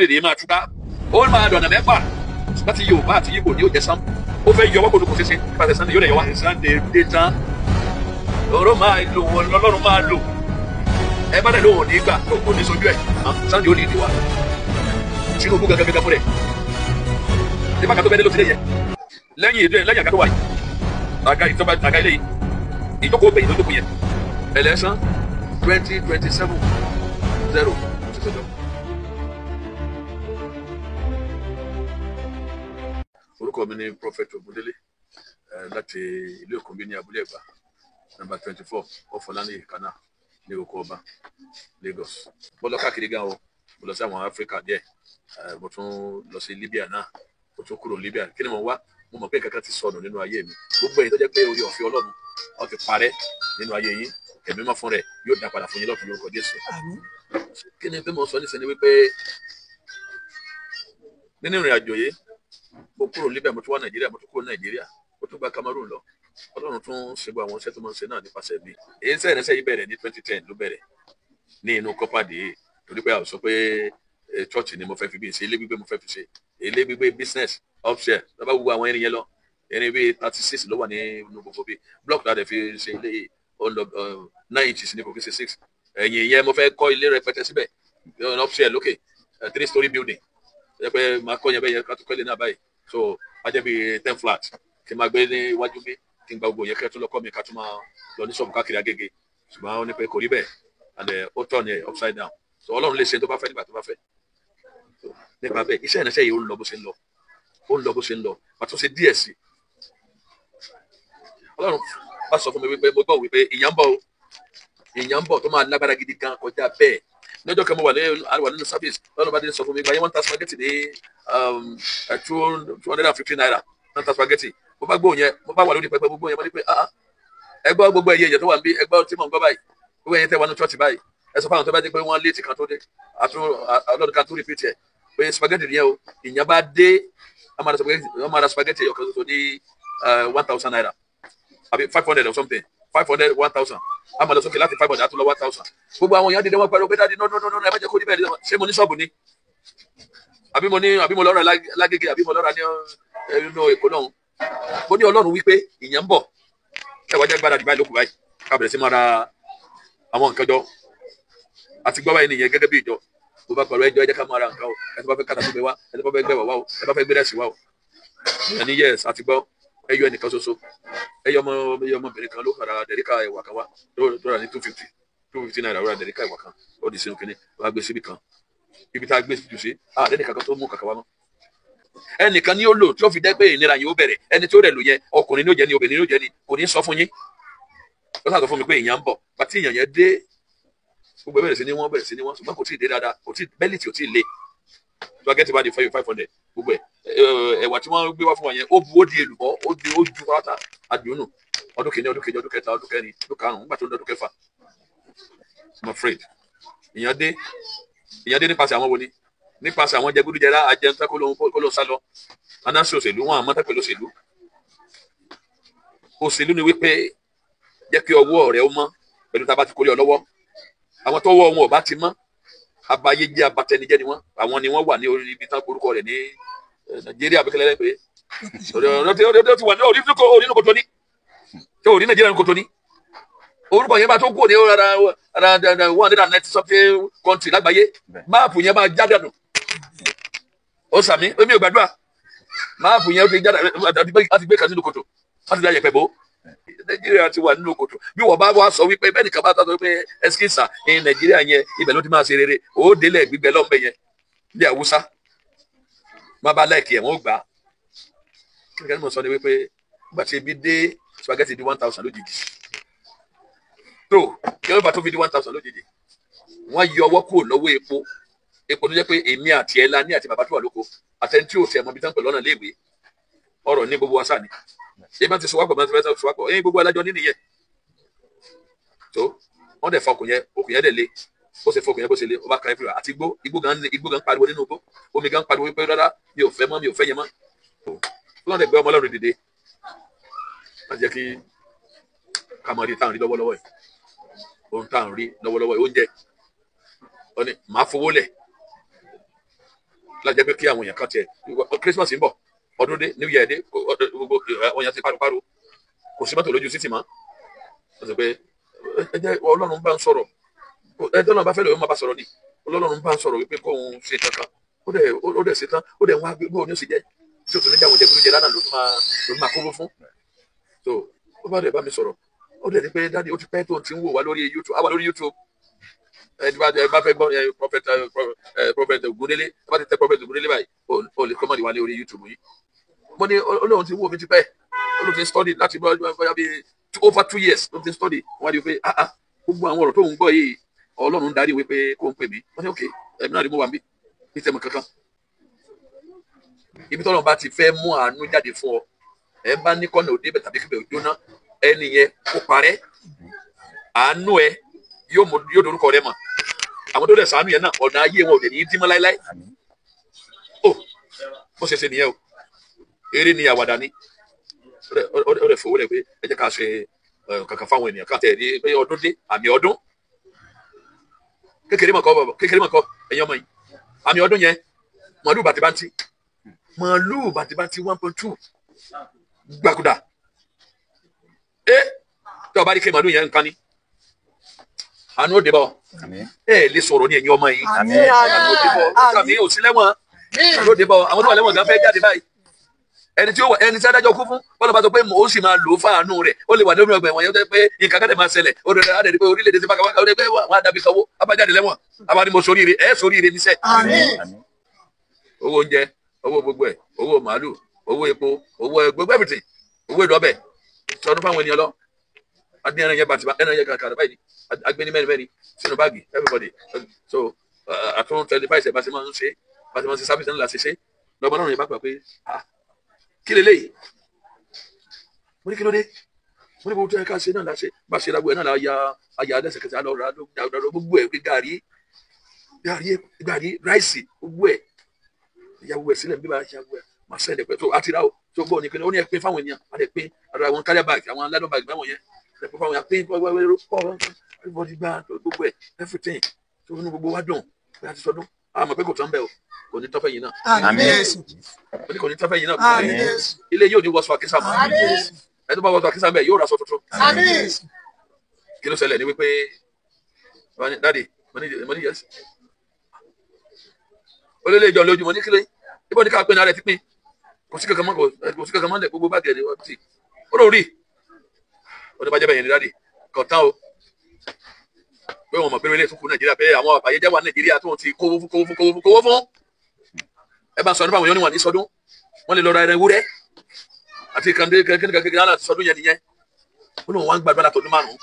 èdè máa túká ó máa dọ̀nà mẹ́fà láti Yorùbá àti Ìgbò ní òjẹ́ sán ó fẹ́ yọ wọ́pọ̀ lóko ṣeṣe nípasẹ̀ Sunday yóò lè yọ wá Sunday dé tán ọ̀rọ̀ máa lò Ọlọ́run máa lò ẹ bá dẹ̀ lóhùn nígbà tó kó ní sojú ẹ̀ Sunday ó ní ìdí wa Tinubu gẹ́gẹ́ fún rẹ̀ nípa kan tó bẹ́ẹ̀ lé ló ti lé yẹ lẹ́yìn èdè lẹ́yìn àgàtọ̀ wáyé àga ilé yìí ìjókòó bẹ̀yìn lójókòó yẹn election 2027 0 orúkọ mi ni Prophet Ogundele láti ilé òkùnbí ní Abúlé Ẹ̀gbá number 24 Ọ̀fọ̀lánì Kana ní oko ọba Lagos. Mo lọ káàkiri gan o mo lọ sí àwọn Áfíríkà díẹ̀ mo tún lọ sí Libya náà mo tún kúrò Libya kí ni mo wá mo mọ̀ pé kankan ti sọnù nínú ayé mi gbogbo èyí tó jẹ́ pé orí ọ̀fẹ́ Ọlọ́run ó ti parẹ́ nínú ayé yín ẹ̀mí mọ́ fún rẹ̀ yóò dá padà fún yín lọ́tun lórúkọ Jésù. Kí ni pé mo sọ nísìnyí wípé nínú ìrìn àjò yìí mo kúrò Libya mo tún wá Nàìjíríà mo tún kúrò Nàìjíríà mo tún gba Cameroon lọ Ọlọ́run tún ṣe gbọ́ àwọn iṣẹ́ tó máa ń ṣe náà nípasẹ̀ mi èyí sẹ́yìn yìí bẹ̀rẹ̀ ní 2010 ló bẹ̀rẹ̀ ní inú kọ́pàdé torí pé a sọ pé church ni mo fẹ́ fi bí ṣe ilé gbígbé mo fẹ́ fi ṣe ilé gbígbé business upshare lọ́ba gbogbo àwọn ẹni yẹn lọ ẹni bí 36 ló wà ní inú gbogbo bí block náà dẹ̀ fi ṣe ilé 9 inches ní kò fi ṣe 6 ẹ̀yìn yẹn mo fẹ́ kọ́ ilé rẹpẹtẹ síbẹ̀ upshare lókè 3-story building ẹ pé máa kọ́ yẹn bẹ́ẹ̀ yẹn ká tó kọ́ ilé náà báyìí so wá jẹ́ bí 10 flat kí n máa gbé ní iwájú mi kí n gba gbogbo yẹn kẹ́ tó lọ́kọ́ mi ká tó máa lọ ní ṣọ́ọ̀bù káàkiri Agége ṣùgbọ́n ó ní pé kò rí bẹ́ẹ̀ and ó tọ̀ ní upside down so Ọlọ́run lè ṣe tó bá fẹ́ nígbà tó bá fẹ́ nípa bẹ́ẹ̀ iṣẹ́ ìrìnàṣẹ́ yìí ó ń lọ bó ṣe ń lọ ó ń lọ bó ṣe ń lọ pàtó ṣe díẹ̀ sí Ọlọ́run bá sọ fún mi wípé mo gbọ́ wípé ìyàn ń bọ̀ tó máa lágbára gidi gan kọjá bẹ́ẹ̀ lọ́jọ́ kan mo wà nínú service lọ́nà bá dé sọ fún mi gba yẹn wọ́n ta spaghetti ní 250 naira wọ́n ta spaghetti mo bá gbóhùn yẹn mo bá wà lórí pẹpẹ gbogbo yẹn mo ní pé ẹgbọ́ gbogbo ẹ̀yẹ tó wà níbí ẹgbọ́ tí mò ń gbọ́ báyìí gbogbo ẹ̀yẹ tẹ́ wà ní church báyìí ẹ sọ fáwọn tó bá dé pé wọ́n léètì kan tó dé ọlọ́dún kan tó repeat ẹ̀ pé spaghetti yẹn o ìyẹn bá dé wọ́n máa ra spaghetti ọ̀kan tuntun ní 1000 naira àbí 500 or something 500 1000 a máa lọ sókè láti 500 àtúnlọ 1000 gbogbo àwọn èèyàn dìde wọn pẹ̀lú pé dáàdi no ẹ má jẹ́ kó ní bẹ́ẹ̀ ṣé mo ní ṣọ́ọ̀bù ni àbí mo lọ́ra lágége àbí mo lọ́ra ní inú Èkó náà mo ní Ọlọ́run wípé ìyẹn ń bọ̀ ẹ wá jẹ́ gbára dìbà ìlókù báyìí ká bẹ̀rẹ̀ sí máa ra àwọn nǹkan jọ àti gbọ́ báyìí nìyẹn gẹ́gẹ́ bí ìjọ mo bá pẹ̀lú ẹjọ́ ẹ jẹ́ ká máa ra nǹkan o ẹ tó bá fẹ́ kàtà tó gbé wá ẹ tó bá fẹ́ gbẹ̀wọ̀ wá o ẹ bá fẹ́ gbé rẹ̀sì wá o ẹni yes àti gbọ́ ẹyọ ẹnìkan ṣoṣo ẹyọ ọmọbìnrin kan ló kàrà dẹ̀ríkà ẹ̀wà kan wá lóra ní 250 naira lóra dẹ̀ríkà ẹ̀wà kan ó di sínú kínní wàá gbé síbi kan ibi tá a gbé jù sí ẹnìkan kan tó mú kàkà wá mọ́ ẹnìkan ni ó lò tí ó fi dẹ́ pé ìnira yìí ó bẹ̀rẹ̀ ẹni tí ó rẹ̀ lò yẹn ọkùnrin ní ó jẹ́ ni obìnrin ní ó jẹ́ ni kò ní sọ fún yín ó sàtọ̀ fún mi pé ìyàn ń bọ̀ pàtí ìyàn yẹn dé gbogbo bẹ̀rẹ̀ sí ní wọ́n ṣùgbọ́n kò tí ì dé dáadáa bẹ́lí tí ò tí ì le spaghetti bá di 500 gbogbo ẹ̀wà tí wọ́n gbé wá fún wa yẹn ó bu ó di èlùbọ́ ó ju pátá àdùnnù ọdún kìíní ọdún kejì ọdún kẹta ọdún kẹrin ọdún karùn-ún nígbà tó ń dọdún kẹfà I'm afraid ìyàn dé nípasẹ̀ àwọn wo ni nípasẹ̀ àwọn jẹgúdújẹrá ajẹntẹ́ kó ló ń sá lọ anáṣẹ́ òṣèlú wọn àmọ́ tẹ́pẹ̀ òṣèlú ni wípé jẹ́ kí ọwọ́ rẹ̀ ó mọ́ pẹ̀lú tá a bá ti kórè ọ lọ́wọ́ àwọn tó wọ́ wọn ò bá ti mọ́ abayé jẹ́ abatẹnijẹ́ ni wọ́n àwọn ni wọ́n wà ní orí ibi tán orúkọ rẹ̀ ní Nàìjíríà bí kẹlẹ́ pé ọ̀rọ̀ ti wà ní orí nínú kòtò ní tí orí Nàìjíríà ní kòtò ní orúkọ yẹn bá tó kúrò ní ara 190 something country lágbàáyé máàpù yẹn máa já dànù ó sàmí èmi ò gbàdúrà máàpù yẹn ó ti já dànù àti gbé kan sínú kòtò láti dá yẹpẹ bò Nàìjíríà ti wà nínú kòtò bí wọ́n bá wá sọ wípé bẹ́ẹ̀ nìkan bá tọ́ pé ẹskísà ní Nàìjíríà yẹn ibẹ̀ ló ti máa ṣe rere ó délẹ̀ gbígbẹ lọ́nbẹ yẹn ní Haúsá má bá láìkì ẹ̀ wọ́n gbà á kí ni mo sọ ni wípé nígbà tí ebi dé spaghetti di 1000 lójijì tó kí ló bá tó fi di 1000 lójijì wọ́n yọ ọwọ́ kúrò lọ́wọ́ epo tó jẹ́ pé èmi àti ẹ̀ la ní àti bàbá tó wà lóko àtẹni tí ò tiẹ̀ mọ ibi tán pẹ̀lú ọ̀nà léèwé ọ̀rọ̀ ní gbogbo wa sáà ni ṣé bá ti sọwọ́pọ̀ bá ti fẹ́ sọwọ́pọ̀ ẹ̀yin gbogbo alájọ ní nìyẹn tó wọ́n dẹ̀ fa okùn yẹn dẹ̀ le ó sì fọkùn yẹn bó ṣe le ó bá kan everywhere àti igbó gan pariwo nínú igbó omi gan pariwo wípé rárá mi ò fẹ́ yẹn mọ́ wọ́n dẹ̀ gbé ọmọ Ọlọ́run dìde láti jẹ́ kí kàmọ́rí táwọn rí lọ́wọ́lọ́wọ́ yìí ohun táwọn rí lọ́wọ́lọ́wọ́ yìí oúnjẹ wọ́n ní màá fowó lẹ̀ láti jẹ́ pé kí àwọn èèyàn kan tiẹ̀ Christmas ń bọ̀ ọdún dé New Year dé gbogbo àwọn èèyàn ti paru kò sí mọ́tò lójú títì mọ́ ó sọ pé ẹ jẹ́ Ọlọ́run bá ń sọ̀rọ̀ ẹjọ́ náà bá fẹ́ lè máa bá sọ̀rọ̀ ni Ọlọ́run bá ń sọ̀rọ̀ wípé kóun ṣe kankan ó dẹ̀ ṣe tán ó dẹ̀ wá gbogbo ní ó sì jẹ́ tí o tún ní jáwọn jẹgúdújẹ lánàá ló máa kówó fún so ó bá dẹ̀ bá mi sọ̀rọ̀ ó dẹ̀ ní pé dáàdi ó ti pẹ́ tó ti ń wò wá lórí YouTube àwa lórí YouTube ẹ bá fẹ́ gbọ́ prophet Ògúndélé ẹ bá ti tẹ prophet Ògúndélé báyìí ó lè kọ́mọ̀dé wá lórí YouTube yìí mo ní Ọlọ́run ti wò mí ti pẹ́ Ọlọ́run ti study láti bóyá bí over 2 years ló ti study wọ́n á di pé gbogbo àwọn ọ̀rọ̀ tó ń gbọ́ yìí Ọlọ́run darí wípé kó ń pè mí wọ́n ní ok ẹ̀mí náà ni mo wà ń bí ní tẹ̀mọ̀ kankan ibi tọ́lọ́run bá ti fẹ́ mú àánú jáde fún ọ ẹ bá ní kọ́nà òde bẹ̀ tàbí kíbẹ̀ òjóná ẹni yẹn kó parẹ́ àánú ẹ yóò dorúkọ rẹ mọ̀ àwọn tó dẹ̀ ṣàánú yẹn náà ọ̀nà ayé wọn ò dẹ̀ ní í dín mọ́ láéláé ó bó ṣe ṣe nìyẹn o eré ni àwàdà ni ó dẹ̀ fowó rẹ̀ pé ẹ jẹ́ ká ṣe kankan fáwọn ènìyàn ká tẹ̀ rí pé ọdún dé àmì ọdún kékeré mọ̀kọ́ ẹ̀yin ọmọ yìí àmì ọdún yẹn màálù bàtìbàtì 1.2 gbàgùdà tí ọba rí ké màálù yẹn nǹkan ni àánú ó dé bọ̀ ẹ lè sọ̀rọ̀ ní ẹ̀yin ọmọ yìí àánú ó dé bọ̀ kàmí ò sí lẹ́wọ̀n àánú ó dé bọ̀ àwọn tó wà lẹ́wọ̀n gan fẹ́ jáde báyìí ẹni tí adájọ́ kú fún bọ́lá bá sọ pé ó sì máa lò ó fáànù rẹ̀ ó lè wà nínú ọgbà ẹ̀wọ̀n yẹn tó pé nǹkan kẹ́tẹ̀ máa ṣẹlẹ̀ ó rẹ̀ á dẹ̀ pé orílẹ̀-èdè ti bá kàwá kàwé pé wọ́n á dàbí sanwó abájáde lẹ́wọ̀n abáni mo soríire ẹ̀ soríire níṣẹ́. owó oúnjẹ owó gbogbo ẹ̀ owó màálù owó epo owó gbogbo everything owó ìdọ́bẹ̀ sọdún fáwọn ènìyàn lọ adé ẹran yẹn bàtìbà ẹran yẹn kàkàrà báyìí agbẹni mẹ́rin sínú báàgì everybody so àtúntò tẹlifí báyìí bá ti máa ń ṣe sábìsì ńlá ṣe ṣe lọ́mọ náà yẹn bá gbà pé kí lè léyìí mo ní kí ló dé mo ní gbogbo tó yẹ ká ṣe náà la ṣe bá ṣe ra gbogbo ẹ náà la ya lẹ́sẹ̀kẹsẹ̀ alọ ra gbogbo ẹ gàrí ráìsì gbogbo ẹ ya gbogbo ẹ sílẹ̀ bí wàá ya gbogbo ẹ máa sẹ́ndẹ̀ pẹ̀ tó àti ra o tó gbọ́ ní kí ni ó ní ẹ pín fáwọn ènìyàn a lè pín ara àwọn káríà báàgì àwọn aládọ́ báàgì báwọn yẹn ẹ pín fáwọn yẹn pín everybody gba gbogbo ẹ everything tó ní gbogbo wa dùn pé a ti sọdún àmọ́ pé kò tán bẹ́ẹ̀ o kò ní tọ́fẹ́ yìí náà kò ní tọ́fẹ́ yìí náà ilé yóò ní wọ́sọ̀ àkísà mọ́ ẹ tó bá wọ́sọ̀ àkísà bẹ́ẹ̀ yóò ra aṣọ tuntun kí ló ṣẹlẹ̀ ní wípé dáàdi mo ní yẹsì ó lé ìjọ lójú mo ní kílé ibò ní ká pín náà rẹ ti pín kò sí kankan mọ́ lẹ̀ gbogbo báàgì ẹ̀ ti ó lóò rí ó ní bá jẹ́ bẹ́ẹ̀ yẹn ní dáàdi kàn tán o pé wọn mọ̀ pé ilé ìtúkù Nàìjíríà pé àwọn àbáyéjẹ́ wà Nàìjíríà tó ti kówó fún ẹ bá sọ nípa àwọn èèyàn níwọ̀n ní sọdún wọ́n lè lọ ra ẹran ewúrẹ́ àti kékeré náà láti sọdún yẹn nìyẹn ó lóun wá ń gbàdúrà látọdún márùn-ún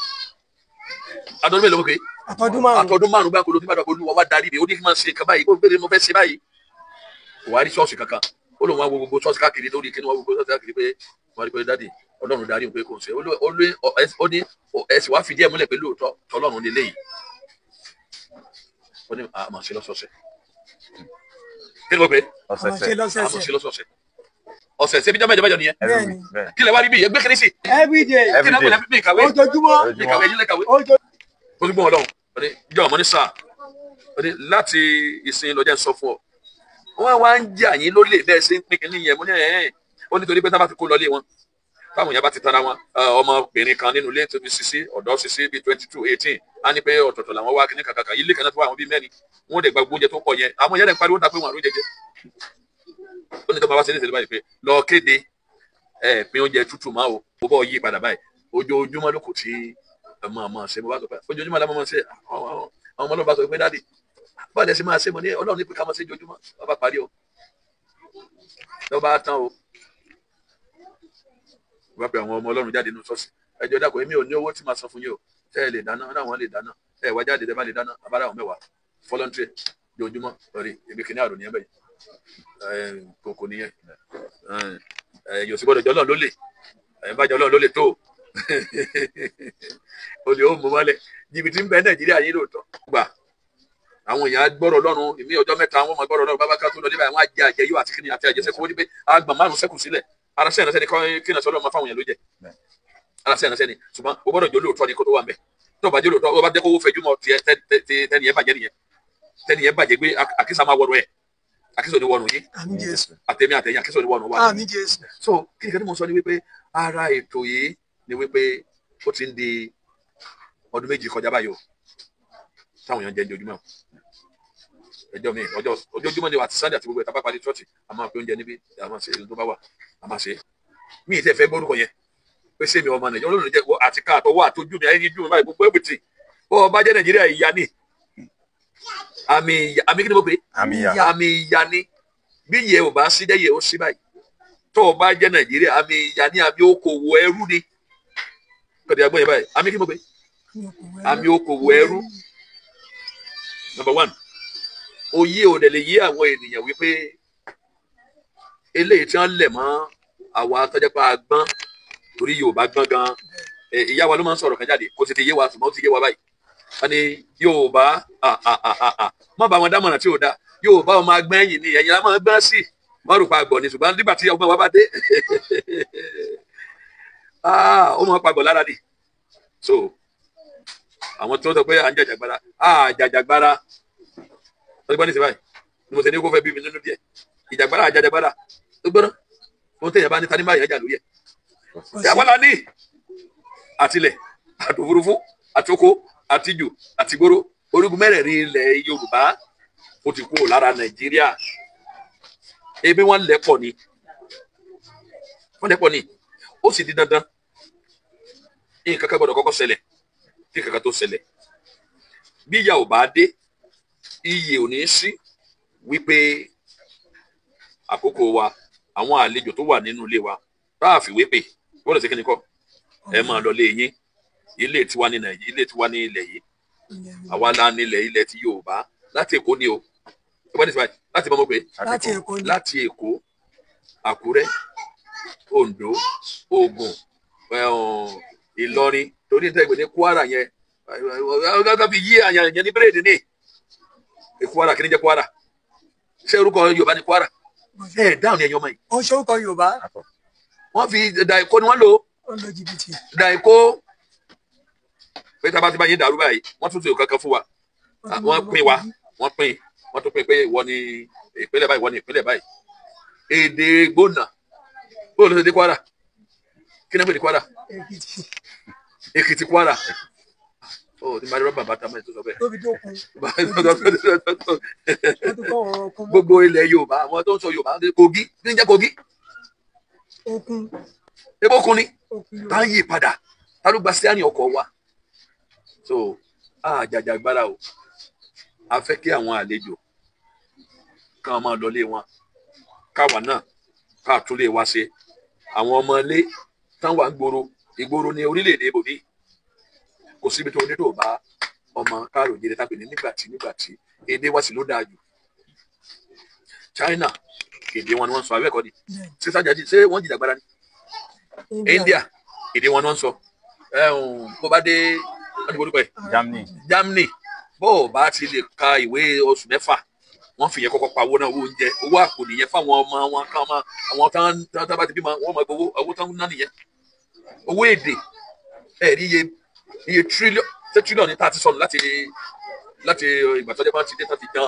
àtọdún mélòó pé àtọdún márùn-ún bá kolo tí bàtà olúwa wá darí mi ó ní kí n máa ṣe nǹkan báyìí kó bẹ́ẹ̀ mo fẹ́ ṣe báyìí kò wá rí ṣọ́ọ̀ṣì kankan ó lóun wá gbogbo ṣọ́ọ̀ṣì káàkiri lórí kí ni wọ́n gbogbo ṣọ́ọ̀ṣì káàkiri pé wọ́n rí pé dáàdì Ọlọ́run darí òun pé kò ṣe ó ní ẹ̀sìn wá fìdí ẹ̀ múlẹ̀ pé lóòótọ́ tọ́lọ́run lè léyìí ó ní àmọ̀ ṣe lọ́sọ̀ọ̀sẹ̀ kí ni mo pè é àmọ̀ ṣe lọ́sọ̀ọ̀sẹ̀ ọ̀sẹ̀ ṣe bí jẹ́ mẹ́jọ nìyẹn kí lè wá rí bí ẹgbẹ́ kiri sí kí lè wọlé bí ìkàwé ìkàwé yín lẹ́kàwé ojúgbọ́n Ọlọ́run jọ ọmọ ní sáà láti ìsìn lọ́jà ń sọ fún ọ wọ́n wá ń jà yín lólè bẹ́ẹ̀ ṣe ń pín kínní yẹn mo ní ó nítorí pé tá bá fi kó lọlé wọn táwọn èèyàn bá ti tara wọn ọmọbìnrin kan nínú ilé tó fi sisi ọ̀dọ́ sisi bíi 22, 18 á ní pé ọ̀tọ̀ọ̀tọ̀ làwọn wá kíní kàkàkà ilé kan náà tó wà àwọn bíi mẹ́rin wọ́n dẹ̀ gba gbogbo oúnjẹ tó pọ̀ yẹn àwọn yẹn lè pariwo dà pé wọn àrùn jẹjẹ ó ní tó máa wá sí ní ìṣẹ̀lẹ̀ báyìí pé lọ kéde pín oúnjẹ tútù máa o bó bọ́ yí padà báyìí ojoojúmọ́ ló kù tí ọmọ ṣe mo bá sọ pé ojoojúmọ́ la máa ṣe àwọn ọmọ náà bá sọ pé dáàdì báyìí ṣe máa ṣe mo ní Ọlọ́run ní pé ká máa ṣe ojoojúmọ́ bàbá parí o lọ́ba tán o wọ́n pe àwọn ọmọ Ọlọ́run jáde nínú ṣọ́ọ̀ṣì ẹjọ́ dàpọ̀ èmi ò ní owó tí màá san fún yín o tẹ́ ẹ lè dáná láwọn lè dáná ẹ wá jáde tẹ́ bá lè dáná abára àwọn mẹ́wàá voluntary lójúmọ́ lórí ibi kìíní àrùn nìyẹn bẹ́ẹ̀ kòkò nìyẹn yòó sì gbọ́dọ̀ jọ́ Ọlọ́run ló lè bá jẹ́ Ọlọ́run ló lè tó o lè ó mú mọ́lẹ̀ jìbìtì ń bẹ Nàìjíríà yín lóòótọ́ gbà àwọn èèyàn gbọ́rọ̀ Ọlọ́run ìmí ọjọ́ mẹ́ta àwọn ọmọ gbọ́rọ̀ Ọlọ́run bàbá ká tó lọ débà àwọn àjẹ àjẹyó àti kíni àti àjẹsẹ́kù wọ́n ní pé àgbà márùn sẹ́kù sílẹ̀ ara sẹ́yìn sẹ́ni kí náà sọ́dọ̀ máa fáwọn èèyàn ló jẹ ara sẹ́yìn sẹ́ni ṣùgbọ́n o gbọ́dọ̀ jẹ́ olóòótọ́ ni kó tó wà mẹ́ tó bá jẹ́ olóòótọ́ o bá jẹ́ kó owó fẹjú mọ́ tẹ́ni yẹn bàjẹ́ nìyẹn tẹ́ni yẹn bàjẹ́ pé àkísà máa wọ̀rọ̀ ẹ̀ àkísọ̀ ní wọnú yín Àmín Jésù. àtẹ̀mí àtẹ̀yìn àkísọ̀ ní wọnú wa. Àmín Jésù. So kí nìkan tí mo sọ ni wípé ara ètò yìí ni wípé ó ti ń di ọdún méjì kọjá báyìí o táwọn èèyàn jẹ ojoojúmọ́ ẹjọ́ mi ojoojúmọ́ ni àti Sunday àti gbogbo ẹ̀ta bá parí church a máa pe oúnjẹ níbi a máa ṣe tó bá wà a máa ṣe mí ì tẹ́ fẹ́ gbórúkọ yẹn pé sẹ́mi ọmọ Nàìjíríà olóòrùn jẹ́ àti ká àtọwọ́ àtọjú mi ayé jú mi báyìí gbogbo ẹ̀bùtì bọ́ ọba jẹ́ Nàìjíríà ìyá ni àmì kí ni mo pè é àmì ìyá ni bí yẹ ò bá sí dẹ́yẹ ó sí báyìí tó o bá jẹ́ Nàìjíríà àmì ìyá ni àmì okòwò ẹrú ni kọ́ni àgbọ̀n yẹn báyìí àmì kí ni mo pè é àmì okòwò ẹrú. Number one, oyè ò dẹ̀ lè yé àwọn ènìyàn wípé eléyìí tí wọ́n lẹ̀ mọ́ àwa tọ́jọ́pá gbọ́n torí Yorùbá gbọ́n gan ìyá wa ló máa ń sọ̀rọ̀ kan jáde kó sì ti yé wa ṣùgbọ́n ó ti yé wa báyìí wọ́n ní Yorùbá má bá wọn dámọ̀ràn tí ò da Yorùbá ọmọ agbọ́n ẹ̀yìn ni ẹ̀yìn la máa gbọ́n sí wọ́n rò pa àgbọ̀ ni ṣùgbọ́n nígbà tí ọgbọ́n wa bá dé ó máa pa àgbọ̀ lára ni so àwọn tó ń sọ pé à ń jàjàgbara jàjàgbara wọ́n ti gbọ́ ní ìsìn báyìí ni mo ṣe ní kó fẹ́ bí mi nínú díẹ̀ ìjàgbara àjàjàgbara tó gbọ́ná wọ́n tẹ̀yẹ̀ bá ní tani báyìí ẹ̀jà lórí ẹ̀ ìjàgbara ní àtilẹ̀ àtòfurufú àtòkó àtijù àtìgboro orígun mẹ́rẹ̀ẹ̀rin ilẹ̀ Yorùbá ó ti kúrò lára Nàìjíríà ebi wọ́n lẹ́pọ̀ ni ó sì di dandan nǹkan kan gbọ́dọ̀ kọ́kọ́ ṣẹlẹ̀ kí kankan tó ṣẹlẹ̀ bí ìyà ò bá dé iye ò ní sí wípé àkókò wa àwọn àlejò tó wà nínú ilé wa bá a fìwé pè wọ́n lè ṣe kí ni kọ́ ẹ máa lọ lé yín ilé tiwa ní Nàìjíríà ilé tiwa ní ilẹ̀ yìí àwa la nílẹ̀ ilẹ̀ ti Yorùbá láti Èkó ni o láti mọ́ mọ́ pé láti Èkó Àkúrẹ́ Oǹdó Ògùn Ìlọrin torí níta ìgbè ní Kwara yẹn ọgá fi yí àyàn yẹn ní bírèdì ní Kwara kí ni jẹ́ Kwara ṣé orúkọ Yorùbá ní Kwara dáhùn ní ẹ̀yọ́ mọ́ yìí. Ó ṣe orúkọ Yorùbá. Wọ́n fi Dàìkó ni wọ́n lò. Jìbìtì. Dàìkó pé tá a bá ti bá yín dàrú báyìí wọ́n tún ti kankan fún wa wọ́n pín wọ́n tún pín pé wọ́n ní ìpínlẹ̀ báyìí wọ́n ní ìpínlẹ̀ báyìí èdè gbóná bóòlù ṣe dé Kwara kí ni wọ́n pè ní Kwara Èkìtì Kwara ti máa rọ́bà bàtà mẹ́rin tó sọ bẹ́ẹ̀. Gbogbo ilẹ̀ Yorùbá àwọn tó ń sọ Yorùbá Kogi kí ni jẹ́ Kogi. Ebókun ni tá ń yí padà tá ló gba síánì ọkọ̀ wa. So àjàjàgbara o a fẹ́ kí àwọn àlejò ká máa lọlé wọn káwa náà ká tún lè wá ṣe àwọn ọmọ ilé táwọn wà ń gbòòrò ìgboro ní orílẹ̀-èdè ibòmí kò síbi tó ní tó bá ọmọ káàrò jẹrẹ tàbí nígbàtí èdè wa sì ló dáa jù China èdè wọn ni wọ́n sọ abẹ́ẹ̀kọ́ ni ṣé wọ́n jìjàgbara ni India èdè wọn ni wọ́n sọ bó bá dé Germany bó bá ti lè ka ìwé oṣù mẹ́fà wọ́n fi yẹn kọ́kọ́ pa owó náà owó oúnjẹ owó àpò nìyẹn fáwọn ọmọ wọn ká ọmọ àwọn tán bá ti bímọ wọ́n máa gbowó owó tán ná nìyẹn owó èdè ẹ̀rí iye tírílíọ̀nù ní tá a ti sọnù láti ìgbà tó jẹ́ pé wọ́n ti dé tán ti dán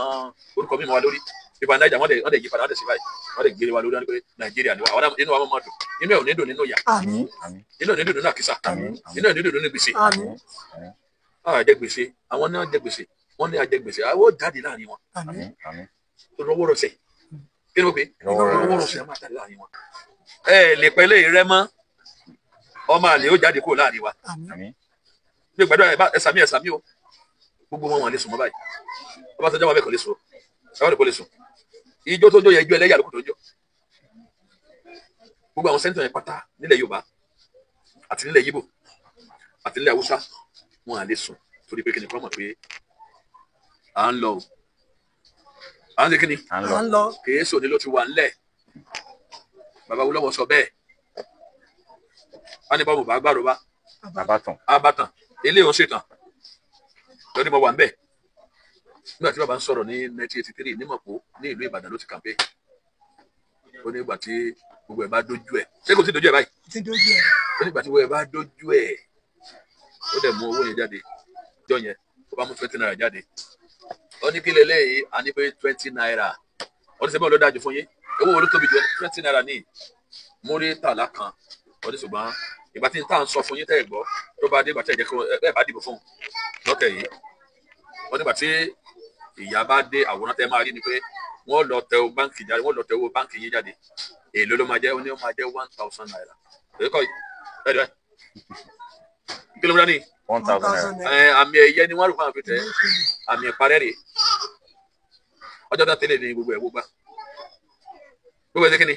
orúkọ mímọ́ wa lórí ìgbà Naija wọ́n dẹ̀ yí padà wọ́n dẹ̀ sí báyìí wọ́n dẹ̀ gbére wa lórí wọn pé Nàìjíríà ni wa àwọn inú wa máa dùn inú ẹ̀ ò ní dùn nínú ìyà inú ẹ̀ ò ní dùn nínú àkísà inú ẹ̀ ò ní dùn nínú gbèsè àjẹ gbèsè àwọn náà jẹ gbèsè wọ́n ní àjẹ gbèsè àwọn ò jáde láàrin wọn rọwọ́rọsẹ̀ kí ni ó pé rọwọ́rọsẹ̀ máa jáde láàrin wọn lè pẹ́lẹ́ rẹ mọ́ ọmọ àlè ó jáde kúrò láàrin wa bí gbàdúrà ẹsàmí o gbogbo wọn lè sùn mọ́ báyìí ọba sọjọ́ wọn bẹ́ẹ̀ kò lè sùn ẹwọ́n kò lè sùn ijó tó jó yẹ ijó ẹlẹ́yà lókùn tó jó gbogbo àwọn sẹ́ńtọ̀ yẹn pátá nílẹ̀ Yorùbá àti nílẹ̀ Yíbò àti nílẹ̀ Haúsá wọn lè sùn torí pé kí ni kọ́ mọ̀ pé à ń lọ o à ń ṣe kí ni kìí sòní ló ti wà ńlẹ̀ bàbá Awólọ́wọ̀ sọ bẹ́ẹ̀ wọ́n ní bọ́ọ̀mù bá gbàrò bá abátàn ilé òun ṣètàn lórí mo wà ń bẹ̀ nígbà tí bàbá ń sọ̀rọ̀ ní 1983 ní Mọ̀pó ní ìlú Ìbàdàn ló ti kàmpé ó ní ìgbà tí gbogbo ẹ̀ bá dójú ẹ̀ ṣé kò sí dójú ẹ̀ báyìí ó ní ìgbà tí gbogbo ẹ̀ bá dójú ẹ̀ ó dẹ̀ mú owó yẹn jáde jọ yẹn ó bá mú 20 naira jáde ó ní kí lélẹ́yìí a ní pé 20 naira ọdún sẹ́mi olódàájú fún yín owó wo ló tóbi jù 20 naira ní múrí tàlá kan ọdún ṣùgbọ́n ìgbà tí n tà ń sọ fún yín tẹ́ ẹ̀ gbọ́ tó bá dé ìgbà tí ẹ̀ jẹ́ kó ẹ̀ bá dìbò fún lọ́tẹ̀ yìí wọ́n nígbà tí ìyá bá dé àwòrán tẹ́ máa rí ni pé wọ́n lọ tẹ owó báǹkì jáde wọ́n lọ tẹ owó báǹkì yín jáde èlò ló máa jẹ́ ó ní ó máa jẹ́ 1000 naira èyí kọ́ ẹ̀dọ́ kí ló ń dání 1000 naira. àmì ẹ̀yẹ ni wọ́n rò fún àwọn fìtẹ́ àmì ìparẹ́ rè ọjọ́ náà tẹ́lẹ̀ ní gbogbo ẹ̀ wó gbà gbogbo ẹ̀ kíni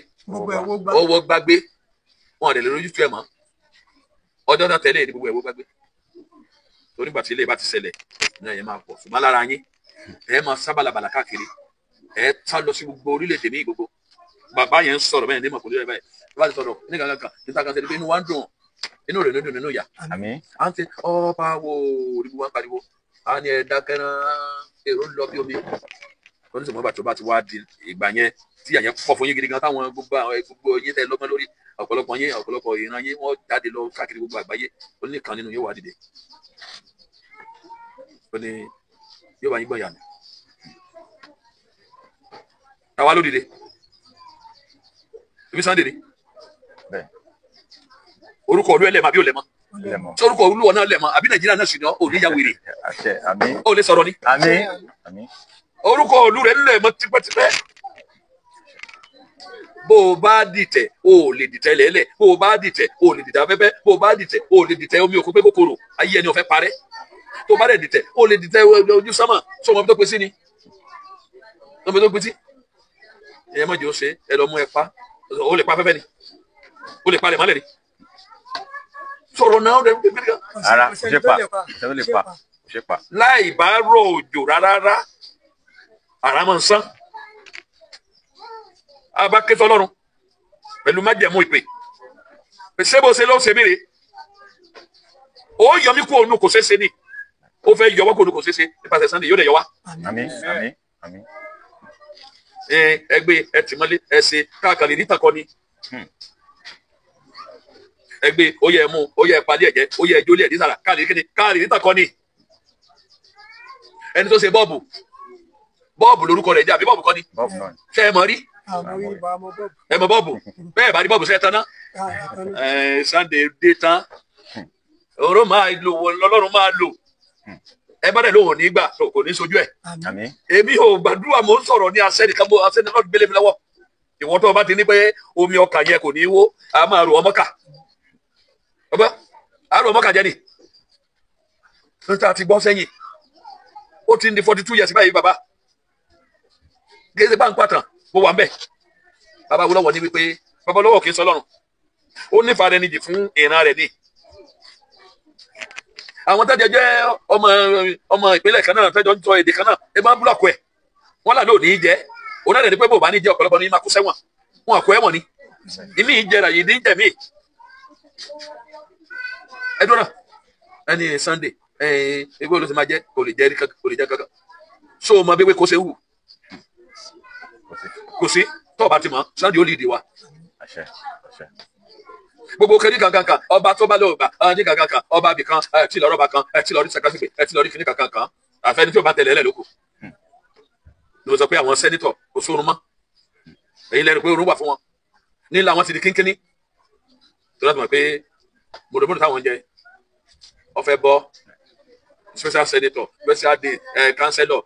owó gbàgbé wọn àdè lè lójú tó ẹ̀ mọ́ ọjọ́ náà tẹ́lẹ̀ ní gbogbo ẹ̀ wó gbàgbé torí gbà tí ilé bá ti ṣẹlẹ̀ ní ẹ̀yẹ máa pọ̀ ṣùgbọ́n lára yín ẹ̀ máa sábàlàbàlà káàkiri ẹ̀ tá lọ sí gbogbo orílẹ̀-èdè ní gbogbo bàbá yẹn ń sọ̀rọ̀ bẹ́ẹ̀ ní mọ̀ kò ní rẹ̀ báyìí bàbá ti sọ̀rọ̀ ní kankan níta kan ṣe pé inú wa ń dùn inú rẹ̀ ló dùn nínú ìyá à ń tẹ ọba wo oríbu wa ń pariwo a ní ẹ dákẹ́ náà èrò ń lọ bí omi oníṣòwò bàtà tó bá ti wá di ìgbà yẹn tí àyẹn pọ̀ fún yín gidi gan táwọn gbogbo yín tẹ lọ́gbọ́n lórí ọ̀pọ̀lọpọ̀ ìran yín wọ́n jáde lọ káàkiri gbogbo àgbáyé ó ní kan nínú yóò wá dìde ó ní yóò wá yín gbọ̀n yànnà táwa ló dìde ibi Sunday ni orúkọ olú ẹlẹ́mọ̀ àbí olẹ́mọ̀ tí orúkọ olú ọ̀nà ẹlẹ́mọ̀ àbí Nàìjíríà náà sì ní òní ya wèrè ó lè sọ̀rọ̀ ni orúkọ olú rẹ̀ lẹ́mọ̀ tipẹ́tipẹ́ bó o bá dìtẹ̀ o ò lè dìtẹ̀ lẹ́lẹ̀ bó o bá dìtẹ̀ o ò lè dìtẹ̀ afẹ́fẹ́ bó o bá dìtẹ̀ o ò lè dìtẹ̀ omi òkú pé kòkòrò ayé ẹni ọ̀fẹ́ parẹ́ tó o bá dẹ̀ dìtẹ̀ o ò lè dìtẹ̀ ojú sánmà sọ wọn tó pe sí ni wọn tó pe sí ẹ mọ̀jẹ̀ ó ṣe ẹ lọ mú ẹ pa o lè pa afẹ́fẹ́ ni o lè pa lẹ̀ mọ́lẹ̀ ni sọ̀rọ̀ náà ó dẹ̀ ń gbé gbé ara ṣe pa láì bá rọ òjò rárá àràmọ̀ nsán aba kẹtọ lọ́rùn pẹ̀lú májẹ̀mú ìpè ṣé bó ṣe ló ṣe mí rè ó yọ mí kó òun kò ṣeéṣe ni ó fẹ́ yọwọ́ kó òun kò ṣeéṣe nípasẹ̀ Sunday yóò dẹ̀ yọ wá. àmín. ẹgbẹ́ ẹ tì mọ́lé ẹ ṣe káàkiri níta kọ́ ni ẹgbẹ́ ó yẹ mú ó yẹ palẹ̀ ẹ̀jẹ̀ ó yẹ ẹjọ́ lé ẹ̀dí sára káàkiri níta kọ́ ni ẹni tó ṣe bọ́ọ̀bù lórúkọ rẹ̀ jẹ́ àbí bọ́ọ̀bù kọ́ ni ṣé ẹ mọ̀ rí ẹ mọ̀ bọ́ọ̀bù bẹ́ẹ̀ bá rí bọ́ọ̀bù sẹ́ẹ̀ tán náà Sunday dé tán ọ̀rọ̀ máa lò lọ́lọ́run máa lò ẹ bá dẹ̀ lóhùn nígbà kò ní sojú ẹ̀ èmi ò gbàdúrà mò ń sọ̀rọ̀ ní asẹ́nìkan bó asẹ́ni náà gbélé mi lọ́wọ́ ìwọ́n tó o bá ti ní pé omi ọkà yẹn kò ní wó a máa rò ọmọ kà ọba a rò ọmọ kà jẹ́ ni níta ti gbọ́ sẹ́yìn ó ti ń di 42 years báyìí bàbá gẹ́gẹ́ bá ń pàtàn mo wà ń bẹ̀ bàbá wo lọ́wọ́ ní wípé bàbá lọ́wọ́ kì í sọ lọ́rùn ó nífàá rẹ̀ níjì fún ìran rẹ̀ ní àwọn tẹ́jọ jẹ́ ọmọ ìpínlẹ̀ kan náà tẹ́jọ ń tọ́ èdè kan náà ẹ máa ń búlọ̀kù ẹ̀ wọ́n là lóòní jẹ́ òun náà ní pé bò bá ní jẹ́ ọ̀pọ̀lọpọ̀ ní máa kó sẹ́wọ̀n wọn àkó ẹ̀wọ̀n ni ìmí ìjẹrà yìí ní jẹ̀mí ẹdún náà ẹni Sunday ẹgbẹ́ olóṣèlú máa jẹ́ kò lè jẹ́ kankan so ọmọ bíbí kò ṣe wù kò sí tó bá ti mọ̀ Sunday ó lè dè wa gbogbo kẹ́ni kankan ọba tó bá lọ́wọ́ bá ní kankan ọba bìkan tí lọ́rọ́ bá kan tí lọ́rí sàkásìgbè tí lọ́rí kìíní kankan àfẹ́ni tí ó bá tẹ̀lé ẹlẹ́ lóko ló sọ pé àwọn sẹ́nitọ̀ kò sórun mọ́ èyí lẹ́nu pé orun wà fún wọn nílò àwọn ti di kínkínní tó láti mọ̀ pé mòdòmódò táwọn jẹ ọfẹ́ bọ́ special senator special day councillor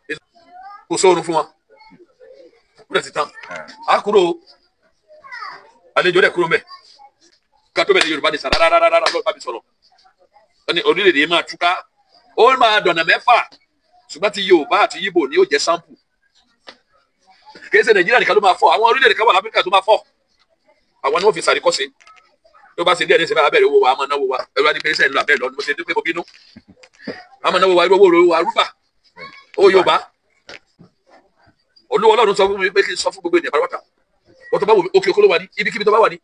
kò sórun fún wọn kúrẹ́ ti tán á kúrò àlejò rẹ̀ kúrò mẹ́ kátó bẹ̀rẹ̀ Yorùbá ní sàrà rárá lọ́ọ́ bá mi sọ̀rọ̀ ẹni orílẹ̀-èdè yìí máa túká ó máa dọ̀nà mẹ́fà ṣùgbọ́n ti Yorùbá àti Yíbò ni ó jẹ́ sample kì í ṣe Nàìjíríà nìkan ló máa fọ́ àwọn orílẹ̀-èdè kan wà láfíríkà tó máa fọ́ àwọn ni wọ́n fi sàríkọ́sí tó bá ṣe díẹ̀ ní ìṣẹ̀lẹ̀ abẹ́rẹ́ owó wa àmọ́ náwó wa ẹ̀rọ adé pẹ́sẹ̀ ńlọ abẹ́rẹ́ lọ ni mo ṣe dé pé mo bínú àmọ́ náwó wa irú owó wa rúbà ó Yorùbá Olúwa Ọlọ́run sọ fún mi pé kí n sọ fún gbogbo ènìyàn pátápátá wọ́n tó bá wò òkè òkú ló wà ní ibikíbi tó bá wà ní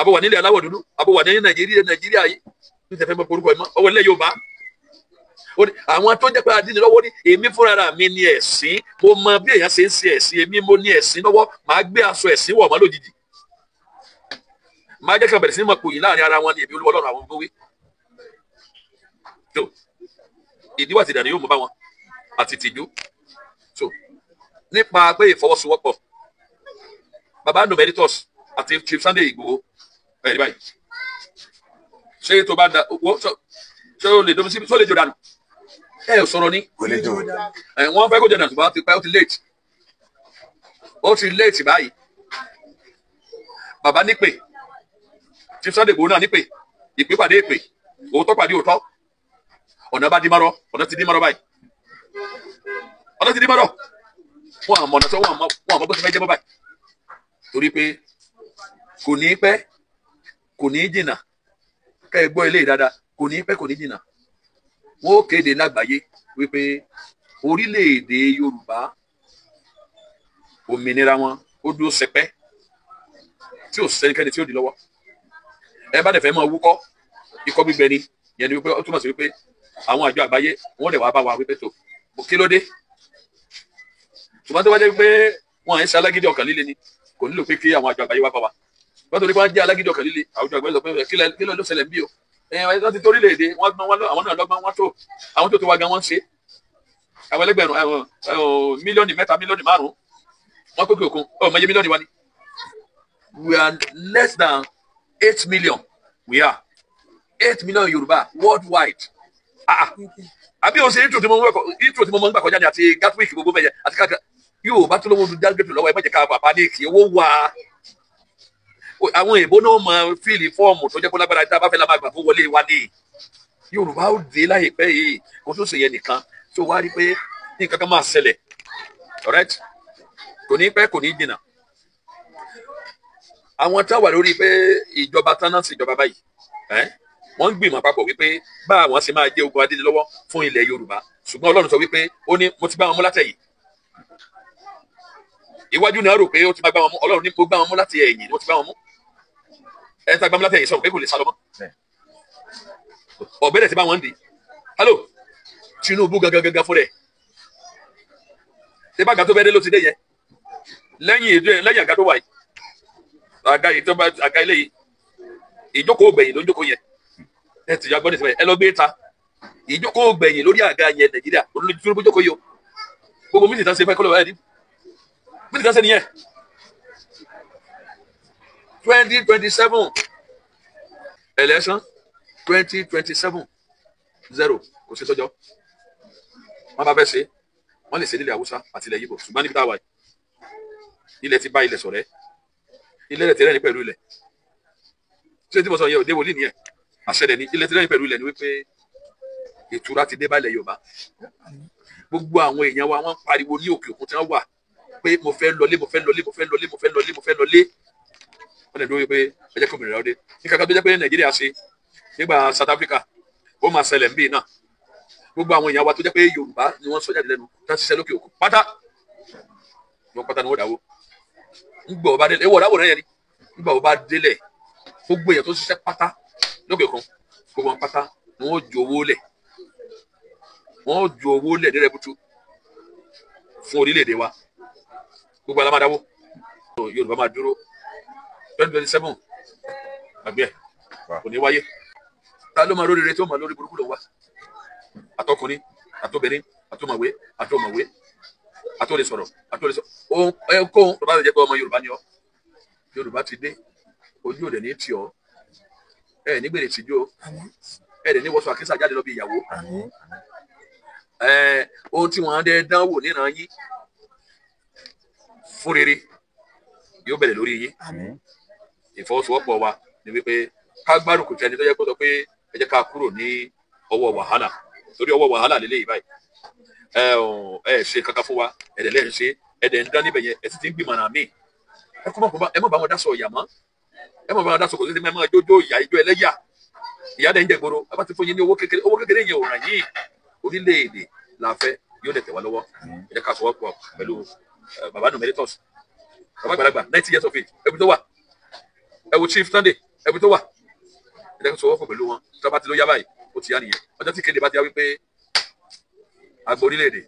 abo wà nílẹ̀ aláwọ̀ dúdú abo wà ní Nàìjíríà yìí ní tẹ̀fẹ́ mọ́ orúkọ ìmọ̀ ọwọ́ ilẹ̀ Yorùbá àwọn tó jẹ́ pé adínì lọ́wọ́ ní èmi fúnra mi ní ẹ̀sìn mo mọ bí èèyàn ṣe ń ṣe ẹ̀sìn èmi mo ní ẹ̀sìn lọ́wọ́ màá gbé aṣọ ẹ̀sìn wọ̀ mọ́ lójijì máa jẹ́ kí wọ́n bẹ̀rẹ̀ sí ní mọ̀ pòyìn láàrin ara wọn ní èmi Olúwa Ọlọ́run àwọn tó wí tó ìdíwọ̀ àti ìdàní yóò mú bá wọn àti tìjú tó nípa pé ìfọwọ́sowọ́pọ̀ baba Emeritus àti Chief Sunday Igboho ẹ̀rí báyìí ṣé tó bá da ṣé o lè domi síbi tó lè jò dànù ẹ ò sọ̀rọ̀ ní kò lè jò. wọ́n fẹ́ kó jẹ dànù ṣùgbọ́n ti pẹ́ ó ti late báyìí baba nípè Chief Sunday Igboho náà nípè ìpè pàdé ìpè òótọ́ pàdé òótọ́ ọ̀nà bá di mọ́rọ́ ọ̀nà ti di mọ́rọ́ báyìí ọ̀nà ti di mọ́rọ́ wọn àmọ́ ọ̀nà tó wọn àmọ́ bó ti fẹ́ jẹ́ bọ́ báyìí torí pé kò ní pẹ́ kò ní jìnnà kẹ́ ẹ gbọ́ ilé dáadáa kò ní pẹ́ kò ní jìnnà wọ́n ó kéde lágbàáyé wípé orílẹ̀-èdè Yorùbá òmìnira wọn ó dúró sẹpẹ́ tí ò sẹ́nikẹ́ni tí ó di lọ́wọ́ ẹ bá dẹ̀ fẹ́ máa wúkọ́ ikọ́ gbígbẹ ni yẹn ni wípé ó túmọ̀ sí wípé àwọn àjọ àgbáyé wọ́n lè wá bá wa wípé tó kí ló dé ṣùgbọ́n tó bá jẹ́ pé wọ́n àyíṣẹ́ alágídí ọkàn líle ni kò nílò pé kí àwọn àjọ àgbáyé wá bá wa wọ́n torí pé wọ́n jẹ́ alágídí ọkàn líle àwùjọ àgbáyé sọ pé kí ló ṣẹlẹ̀ bí o wọ́n ti torílẹ̀-èdè àwọn náà lọ́gbọ́n wọn tó àwọn tó wá gan wọ́n ṣe àwọn ẹlẹ́gbẹ̀rún mílíọ̀nù 3 mílíọ̀nù 5 wọ́n pé kí òkun ọmọ iye mílíọ̀nù wa ni we are less than 8 million we are 8 million Yorùbá worldwide àbí o ṣe intro tí mo mọ ń gbà kọjá ni àti Gatwick gbogbo mẹyẹ àti káàkiri Yorùbá tó lówó dágbètò lọ́wọ́ ẹ má jẹ́ ká bàbá ní kí owó wà àwọn èèbó náà mọ fíìlì fọ́ọ̀mù tó jẹ́ kó lágbára tá a bá fẹ́ la máa gbà fún wọlé wa ní Yorùbá ó dé láìpẹ́ yìí kó tó ṣe yẹn nìkan tó wá rí pé ní nǹkan kan máa ṣẹlẹ̀ alright kò ní pẹ́ kò ní jìnnà àwọn tá wà lórí pé ìjọba tán náà sì ìjọba báyìí wọ́n ń gbìmọ̀ papọ̀ wípé bá àwọn ṣe máa jẹ́ ogun adé lọ́wọ́ fún ilẹ̀ Yorùbá ṣùgbọ́n Ọlọ́run sọ wípé ó ní mo ti bá wọn mú látẹ̀yìn iwájú náà rò pé ó ti máa gbá wọn mú Ọlọ́run ní mo gbá wọn mú láti ẹ̀yìn ni mo ti bá wọn mú ẹ̀ ń tá gbá wọn látẹ̀yìn sọ̀rọ̀ pé kò lè sá lọ́mọ́ ọ̀bẹ̀rẹ̀ ti bá wọn dì hello Tinubu gangan fún rẹ̀ ṣé bá ga tó bẹ́ẹ̀ dé ló ti dé yẹn lẹ́yìn àga tó wà yìí àga ilé yìí ìjókòó gbẹ̀yìn ló ń jókòó yẹn ẹ ti jagbọ́n nísìnyí ẹ lọ gbé ta ìjókòó gbẹ̀yìn lórí àga yẹn Nàìjíríà olórí Tinubu jókòó yìí o gbogbo mílíọ̀nù tán ṣe fẹ́ kọ́ lọ́wọ́ ẹ̀ ní mílíọ̀nù tán ṣe nìyẹn 2027 election 2027 0 kò sí tọ́jọ́ wọ́n bá fẹ́ ṣe wọ́n lè ṣe nílẹ̀ Haúsá àti ilẹ̀ Yíbò ṣùgbọ́n níbi táwa ilẹ̀ ti bá ilẹ̀ ṣọ̀rẹ́ ilẹ̀ rẹ̀ ti rẹ́ni pẹ̀lú ilẹ̀ ṣé tí mo sọ yẹ òde wòlíì nìyẹn àṣẹlẹ̀ ní ilẹ̀ tí rẹ́ni pẹ̀lú ilẹ̀ ni wípé ìtura ti dé bá ilẹ̀ Yorùbá gbogbo àwọn èèyàn wa wọ́n pariwo ní òkè òkun tí wọ́n wà pé mo fẹ́ lọlé mo fẹ́ lọlé mo fẹ́ lọlé mo fẹ́ lọlé mo fẹ́ lọlé wọ́n lè dúró wípé ẹ jẹ́ kí obìnrin rẹ̀ ọdẹ ní kankan tó jẹ́ pé Nàìjíríà ṣe nígbà South Africa ó máa ṣẹlẹ̀ ń bì náà gbogbo àwọn èèyàn wa tó jẹ́ pé Yorùbá ni wọ́n sọ jáde lẹ́nu tó ń ṣiṣẹ́ lókè òkun pátá wọn pátá ni wọ́n dáwó ńgbà ọba délẹ̀ ewọ ọdáwò rẹ yẹn ni ńgbà ọba délẹ̀ gbogbo èèyàn tó ṣiṣẹ́ pátá lókè òkun gbogbo wọn pátá ni wọ́n ju owó lẹ̀ ní rẹbutu fún orílẹ̀-èdè wa gbogbo alámàdáwó Yorùbá máa dúró 2027 àgbẹ̀ kò ní wáyé ta ló máa lórí rẹ tí ó máa lórí burúkú lọ wá àtọkùnrin àtobìnrin àtọmọ̀wé àtọmọ̀wé àtọlẹ sọ̀rọ̀ ohun ẹkọọhún tó bá jẹ́ pé ọmọ Yorùbá ni ọ Yorùbá ti dé ojú òde ní tì ọ ẹ nígbèrè tìjú ẹ dẹ ní wọṣọ àkísà jáde lọ bí ìyàwó ohun tí wọn dẹ dánwò níran yín fún rere yóò bẹ̀rẹ̀ lórí yín ìfọwọ́sowọ́pọ̀ wa ni wípé ká gbárùkù tì ẹni tó yẹ kó sọ pé ẹ jẹ́ ká kúrò ní ọwọ́ wàhálà torí ọwọ́ wàhálà lélẹ́yìí báyìí ẹ ṣe kankan fún wa ẹ̀dẹ̀ lẹ́yìn ṣe ẹ̀dẹ̀ ń dán níbẹ̀ yẹn ẹ sì ti ń gbìmọ̀ náà míì ẹ má bá wọn dáṣọ ìyà mọ́ ẹ má bá wọn dáṣọ kò sí ti máa jójó ìyá ijó ẹlẹ́yà ìyá dẹ̀ ń jẹ gbòòrò ẹ bá ti fún yín ní owó kékeré yẹn ò ràn yín orílẹ̀-èdè la fẹ́ yóò dẹ̀ tẹ̀ wá lọ́wọ́ ẹ jẹ́ ká sọ wọ́pọ̀ pẹ̀lú baba Emeritus baba àgbàlagbà 90 years of age ẹbí tó wà ẹ wo Chief Sunday ẹbí tó wà ẹ jẹ́ ká sọ wọ́pọ̀ pẹ̀lú wọn tó bá ti ló yá báyìí ó ti yá nìyẹn ọjọ́ tí kéde bá ti yá wípé agbo orílẹ̀-èdè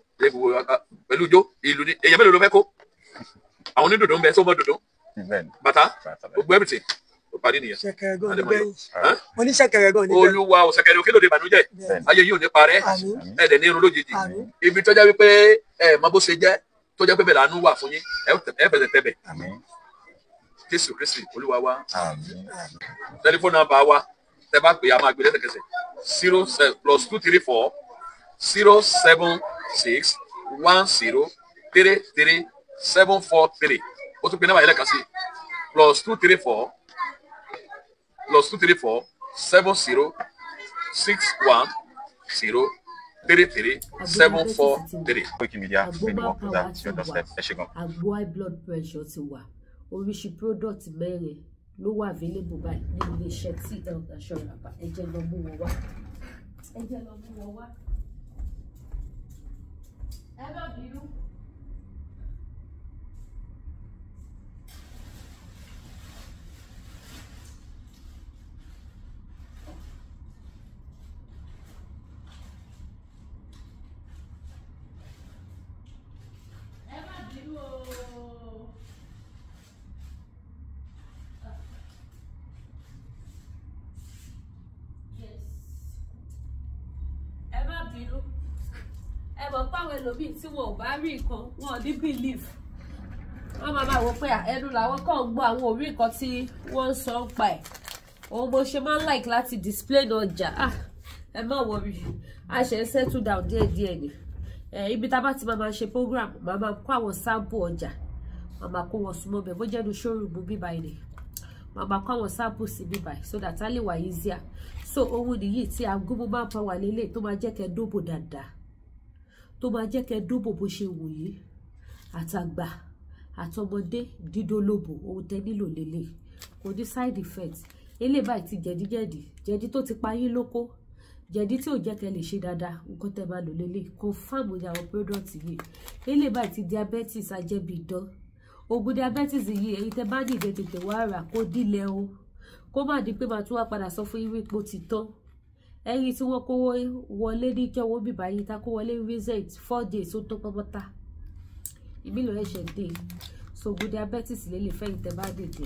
pẹ̀lú ijó ìlú ní èèyàn mélòó ló fẹ́ kó àwọn onídòdó ń bẹ sọ́mọ́ dòdó bàtà gbogbo everything ó parí nìyẹn. Olúwa ò ṣẹ̀kẹ̀rẹ̀ òkè lòdì ìbànújẹ́ ayé yìí ò ní parẹ́ ẹ̀dẹ̀ ní irun lójijì ibi tó jẹ́ wípé ẹ̀ mọ bó ṣe jẹ́ tó jẹ́ pé bẹ́ẹ̀ làánú wà fún yín ẹ fẹsẹ̀ tẹ̀bẹ̀ Jésù Kristi Olúwa wa. Àmín. Telephone number wa tẹ́ bá pè á máa gbé lẹ́sẹ̀kẹsẹ̀ 0+234 076 10 33 743. Ó tún pè nọ́mbà yẹn lẹ́ẹ̀kan sí +234 70 61 0 33 743. Koiki Media bring one closer to your doorstep. Ẹ ṣé gan. Àgbo high blood pressure ti wà. Oríṣi product mẹ́rin ló wà available báyìí ní ilé-iṣẹ́ tí health assurance àbá. Ẹ jẹ́ lọ mú wọn wá. Ẹ jẹ́ lọ mú wọn wá. Ẹ lọ bínú. Ẹ mọ̀ pé àwọn ẹlòmíì tí wọn ò bá rí nǹkan wọn ò ní belief. Wọ́n máa wò pé ẹnu làwọn kàn ń gbọ́ àwọn orí nǹkan tí wọ́n ń sọ ń pa ẹ̀. Òun mo ṣe máa ń like láti display ọjà. Ẹ má worry, a ṣe ń settle down díẹ̀díẹ̀ ni. Ibi tá a bá ti máa ṣe program, máa kó àwọn sample ọjà. Máa kó wọn súnmọ́ bẹ̀ bó jẹ́ nu showroom bíbá yìí. Máa kó àwọn sample sí bíbá yìí so that a lè wà easier. So ohun nìyí tí agbóhùn máa ń pa wà lélẹ̀ tó máa jẹ́ kẹ́ dóbò dáadáa. Tó máa jẹ́ kẹ́ dóbò bó ṣe wù yín. Àtàgbà àtọmọdé dídólóbò ohun tẹ́ nílò lélẹ̀. Kò ní side effect. Eléyìí báyìí ti jẹ̀dí tó ti pa yín lóko. Jẹ̀dí tí ò jẹ́ kẹ́ lè ṣe dáadáa nǹkan tẹ́ máa lò lélẹ̀. Confirm ní àwọn product yìí. Eléyìí báyìí ti diabetes ajẹ́bi ìdán. Ògùn diabetes yìí èyí tẹ́ bá dìde tètè wá rà kó dílé o. Kó má di pé màá tún wá padà sọ fún yín wípé ó ti tán. Ẹ̀yin tí wọ́n kó wọlé ní ìjọwọ́ bíbá yìí tá kó wọlé visit 4 days ó tó pọ́pọ́tà. Ìbílò ẹ̀ṣẹ̀ dé. So ògùn diabetes lè fẹ́ yìí tẹ́ bá dìde.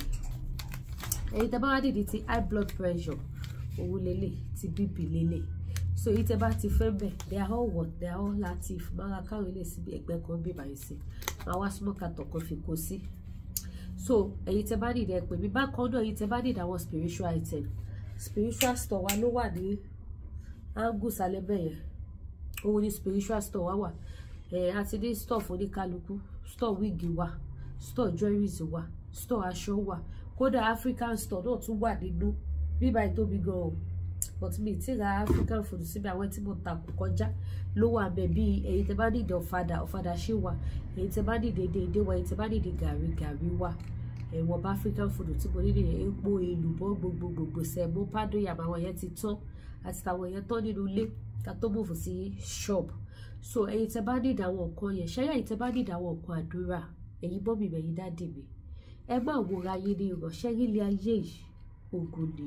Ẹ̀yin tẹ́ bá wá dìde ti high blood pressure òun lélẹ̀ ti BP lélẹ̀. So èyí tẹ́ bá ti fẹ́ bẹ̀ they are all what they are all active. Máa káwọn ilé síbi ẹgbẹ́ kan bíbá yìí sí. Máa wá smoke àtọ̀kan fi kó sí. So èyí tẹ́ bá dìde ẹ pè mí bákan náà èyí tẹ́ bá dìde àwọn spiritual item. Spiritual store wa ló wà ní Angus alẹ́bẹ̀yẹn. Òun ni spiritual store wa wà. Àti ní store fún oníkálukú. Store wig wa. Store jewelries wa. Store aṣọ wa. Kódà African store náà tún wà nínú. Bíbá ìtóbi gan-an. But mi ti ra African food síbi àwọn tí mo ta kò kọjá. Ló wà bẹ̀ bí èyí tẹ́ bá dìde ọ̀fadà ṣe wà. Èyí tẹ́ bá dìde déédéé wa. Èyí tẹ́ bá dìde gàrí wà. Ẹ̀wọ̀n bá African food tí mo nílò epo èlùbọ́ gbogbo sẹ̀mó pádóyàmù àwọn yẹn ti tán àti tàwọn yẹn tán nínú ilé ká tó move sí shop. So ẹ̀yin tẹ́ bá dìde àwọn nǹkan yẹn ṣẹ́yà ẹ̀yin tẹ́ bá dìde àwọn nǹkan àdúrà ẹ̀yin bọ́ mi bẹ̀yìn dáàdì mi ẹ má wòra yín ní ìránṣẹ́ ilé ayé yìí ogun ni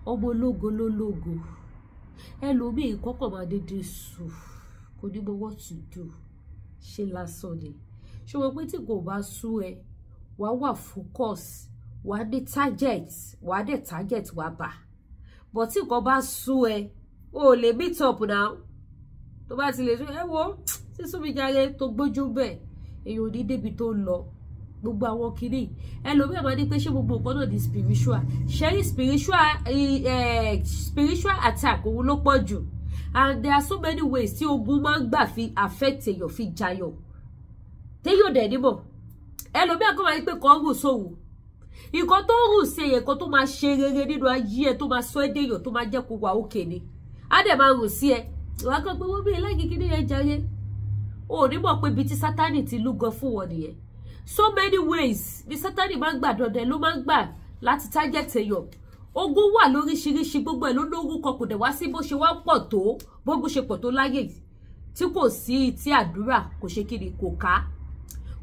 ọmọ ológo ló lógo ẹlòmíì kọ́kọ́ máa dédé sùn kò ní mọ what to do ṣe lásán ni ṣé wọn pé tí kò bá sú ẹ wàá wà focus wàá ní target wàá dé target wàá bà but tí nǹkan bá sú ẹ o lè meet up now tó bá ti lè sọ ẹ wo sísún mi jáde tó gbójú bẹ́ẹ̀ èyí ò ní débi tó ń lọ gbogbo àwọn kìíní ẹlòmíràn máa ní pé ṣé gbogbo nǹkan náà di spiritual ṣẹ́rí spiritual attack òun ló pọ̀ jù and there are so many ways tí ogun máa ń gbà fi affect èèyàn fi jayọ̀ téyàn dẹ̀ nímọ̀ ẹlòmíràn kọ́ máa ní pé kàn rù sóhun nǹkan tó rù sí èèyàn kan tó máa ṣe rere nínú ayé ẹ tó máa sọ ẹ́ déyàn tó máa jẹ́ kó wà òkè ni á dẹ̀ máa rù sí ẹ wàá kàn pé wọ́n bí ẹlẹ́gìkì ní ẹ jayé o ò ní mọ̀ pé ibi tí sátánì ti lúgọ fún wọn nìyẹn so many ways ni sátánì máa ń gbà dọdẹ ló máa ń gbà láti target èèyàn ogun wà lóríṣiríṣi gbogbo ẹ̀ ló lórúkọ kò dẹ̀ wá sí bó ṣe wá pọ̀ tó bógun ṣe pọ̀ tó láyé tí kò sí tí àdúrà kò ṣe kiri kò ká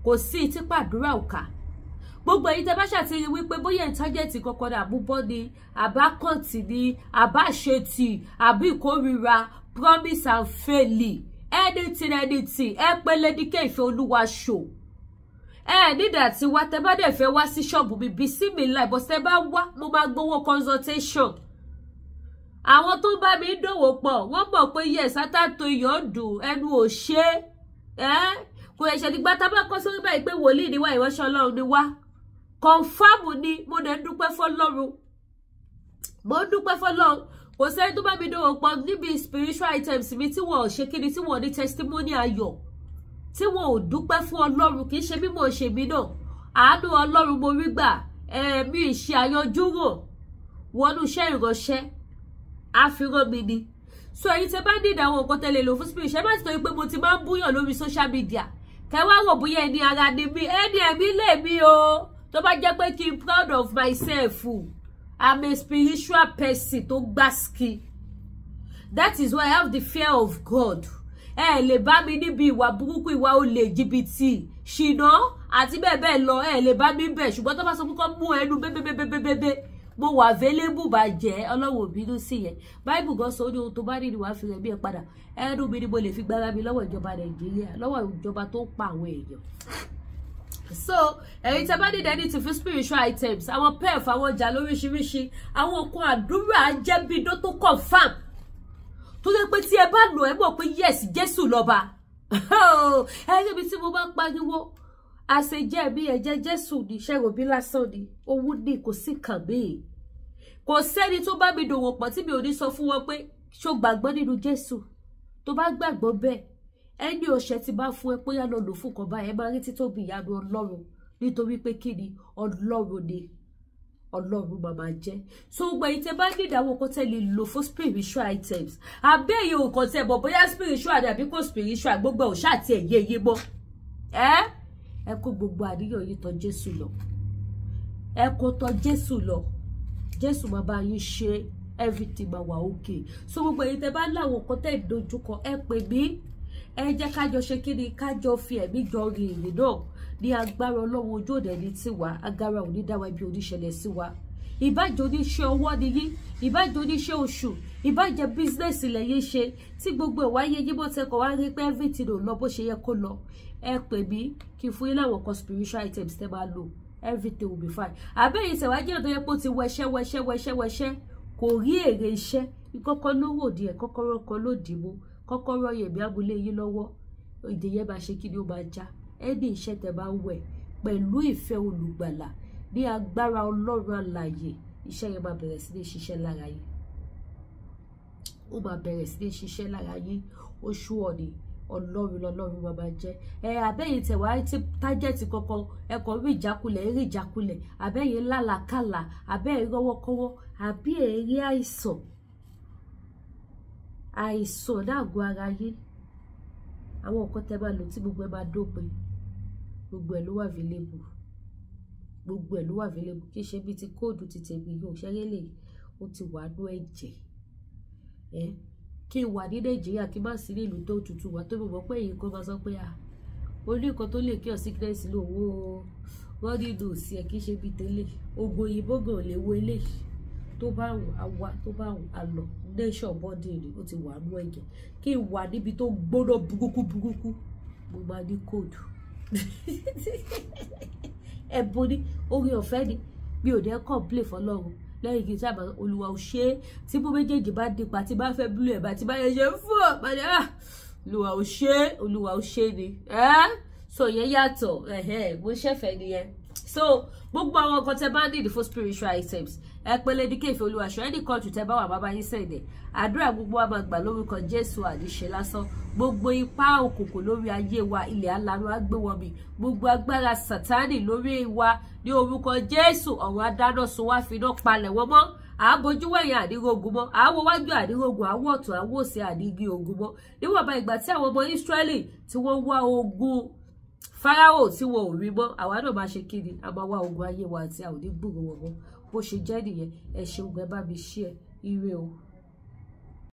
kò sí tí pàdúrà ò ká gbogbo èyí tẹ́ bá ṣàtìrí wípé bóyá ìtájẹ́tì kankan ní àbúbọ́ ni àbákàntì ni àbáṣetì àbí ìkórira promise and fail anything ẹ pẹlẹ ní kéèfé olúwa ṣò nígbà tí wá tẹ́ bá dẹ̀ fẹ́ wá sí ṣọ́ọ̀bù mi bí sí mi láì bọ́ tẹ́ bá wá mo máa gbowó consultation àwọn tó bá mi dòwò pọ̀ wọ́n mọ̀ pé yes àtàtò iyọ̀ dùn ẹnu ò ṣe kò ẹ̀ṣẹ̀ nígbà tá a bá kọ́ sórí báyìí pé wòlíì ni wá ìránṣẹ́ Ọlọ́run ni wá confirm ni mo dẹ̀ dúpẹ́ fọ́lọ́run mo dúpẹ́ fọ́lọ́run kò sẹ́ni tó bá mi dòwò pọ̀ níbi spiritual items mi tí wọ́n ṣe kíni tí wọ́n ní testimony ayọ̀ tí wọ́n ò dúpẹ́ fún Ọlọ́run kì í ṣe bí mo ṣe mí náà àánú Ọlọ́run mo rí gbà mi ìṣe àyànjú rò wọnú iṣẹ́ ìránṣẹ́ àfihàn mi ni so èyí tẹ́ bá ní ìdáwọ́ nǹkan tẹ́lẹ̀ lò fún spirit ṣe má ti torí pé mo ti máa ń búyàn lórí social media kẹwàá rò bóyá ẹni ara ni mí ẹni ẹ̀mí lè mí o tó bá jẹ́ pé kí n proud of myself I'm a spiritual person tó gbáski that is why I have the fear of God lè bá mi níbi ìwà burúkú ìwà olè jìbìtì ṣìnà àti bẹ́ẹ̀ bẹ́ẹ̀ lọ lè bá mi bẹ̀ ṣùgbọ́n tó bá sọ fún kọ́ mú ẹnu bẹ́ẹ̀bẹ́ẹ̀bẹ́ẹ̀bẹ́ mo wà available bàjẹ́ Ọlọ́run òbínú sí yẹn Bible gan sọ ní ohun tó bá rí ni wàá fi rẹ̀ bí ẹ padà ẹnu mi ni mo lè fi gbára mi lọ́wọ́ ìjọba Nàìjíríà lọ́wọ́ ìjọba tó ń pa àwọn èèyàn so ẹ̀yin tẹ́ bá ní dẹ́ni ti fi spiritual items àwọn pef àwọn ọjà lóríṣiríṣi àwọn okun àdúrà jẹ́bídó tó confam tó lè pé tí ẹ bá lò ẹ mọ̀ pé yes Jésù lọ́ba ẹ̀rí mi tí mo bá ń pariwo àṣejẹ́ bí ẹ̀jẹ̀ Jésù ní ṣẹ́ròbí lásán ni owó ní kò sí kàn mí kò sẹ́ni tó bá mi dòwò pọ̀ tí mi ò ní sọ fún wọn pé ṣó gbàgbọ́ nínú Jésù tó bá gbàgbọ́ bẹ́ẹ̀ ẹni ọ̀sẹ̀ tí bá fún ẹ pé yá lọ lò fún kan báyẹn máa rí títóbi ìyanu Ọlọ́run nítorí pé kí ni Ọlọ́run ni Ọlọ́run màmá jẹ́ so gbogbo èyí tẹ́ bá ní ìdáwọ́ kan tẹ́ lè lò fún spiritual items àbẹ́yẹ òkan tẹ́ bọ̀ bóyá spiritual àbí kò spiritual gbogbo ọ̀ṣà àti ẹ̀yẹ yé mọ́ ẹ kó gbogbo àníyàn yìí tọ̀ Jésù lọ ẹ kó tọ̀ Jésù lọ Jésù máa bá yín ṣe everything máa wà okay so gbogbo èyí tẹ́ bá láwọn kan tẹ́ ìdojúkọ ẹ pè mí ẹ jẹ́ kájọ ṣe kí ni kájọ fi ẹ̀mí jọ rin ìrìn náà ní agbára Ọlọ́run ojú òde ní tiwa agara òní dáwà ibi oníṣẹ̀lẹ̀ sí wa ìbájẹ́ oníṣẹ́ ọwọ́ ni yín ìbájẹ́ oníṣẹ́ oṣù ìbájẹ́ business ilẹ̀ yín ṣe tí gbogbo ìwà ayé yín mọ́ tẹkọ̀ wá rí pé everything ò lọ bó ṣe yẹ kó lọ ẹ pè mí kí n fún yín láwọn kan spiritual items tẹ́ máa lò everything will be fine àbẹ́yìn tẹ̀wá jẹ́ ọ̀dọ́ yẹn pé ó ti wẹṣẹ́ kò rí èrè iṣẹ́ ìkọ́kọ́ lówó díẹ̀ kọ́kọ́rọ́ kan ló dì mú kọ́kọ́rọ́ yẹ̀mí abúlé yín lọ́wọ́ ìdè yẹn bá ṣe kí ni ó máa já ẹni iṣẹ́ tẹ́ bá wẹ̀ pẹ̀lú ìfẹ́ olùgbàlà ní agbára Ọlọ́run alààyè iṣẹ́ yẹn máa bẹ̀rẹ̀ sí ní ṣiṣẹ́ lára yín ó máa bẹ̀rẹ̀ sí ní ṣiṣẹ́ lára yín oṣù ọ̀nì Ọlọ́run máa jẹ́ àbẹ́yìn tẹ̀wá tí tájẹ́tì kankan ẹ̀kọ́ rí ìjákulẹ̀ àbẹ́yìn lálàkàlà àbẹ́yìn rọ́wọ́kọ́wọ́ àbí èrí àìsàn dáàgọ́ ara yín àwọn nǹkan tẹ́ bá lò tí gbogbo ẹ máa dópin gbogbo ẹ ló wà available kí ṣe bí ti kóòdù ti tèmi yóò ṣẹ́yẹ́ lè ó ti wà ní ẹ̀jẹ̀ kí n wà ní Nàìjíríà kí n má sí ní ìlú tó tutù wà tó mọ̀ pé èyí kan máa sọ pé orí nǹkan tó lè kí ọ sickness lówó wọ́n nínú sí ẹ kí ṣe bí tẹ́lẹ̀ ogun òyìnbó gan lè wo eléyìí tó bá wù àwa tó bá wù àlọ nation body ni ó ti wà ní ẹ̀jẹ̀ kí n wà níbi tó gbóná burúkú mo máa ní kóòdù ẹ̀bùn ní orí ọ̀fẹ́ ni mi ò dẹ́ complain fọlọ́run lẹ́yìn kí n sábà Olúwa ò ṣe é tí bó méjèèjì bá dípa tí bá fẹ́ bílù ẹ̀ bá tí bá yẹ ṣe fún ọ padà Olúwa ò ṣe é ni so yẹn yàtọ̀ mo ṣẹ̀fẹ̀ nìyẹn so gbogbo àwọn nǹkan tẹ́ bá need for spiritual items ẹ pé Lady K Ìfẹ́olúwaṣọ ẹni country tẹ́ bá wà bàbá yín sẹ́yìn àdúrà gbogbo wa máa gbà lórúkọ Jésù àníṣe lásán gbogbo ipá òkùnkùn lórí ayé wa ilẹ̀ alanu agbéwọ̀mí gbogbo agbára Sátánì lórí wa ní orúkọ Jésù ọ̀run adáná sun wá fi iná palẹ̀ wọ́n mọ́ àbójú wẹ̀yìn àdírógun mọ́ àwọ̀ wájú àdírógun àwọ̀ ọ̀tún àwọ̀ òsì àdígi ogun mọ́ níwọ̀nba ìgbà tí àwọn ọmọ Ísírẹ́lì tí wọ́n wá ogun Fáráò tí wọn ò rí mọ́ àwa náà máa ṣe kíni a máa wá ogun ayé wa àti àwọn onígbòrò wọn mọ́ bó ṣe jẹ́ nìyẹn ẹ ṣeun ẹ bá mi ṣí ẹ ire o.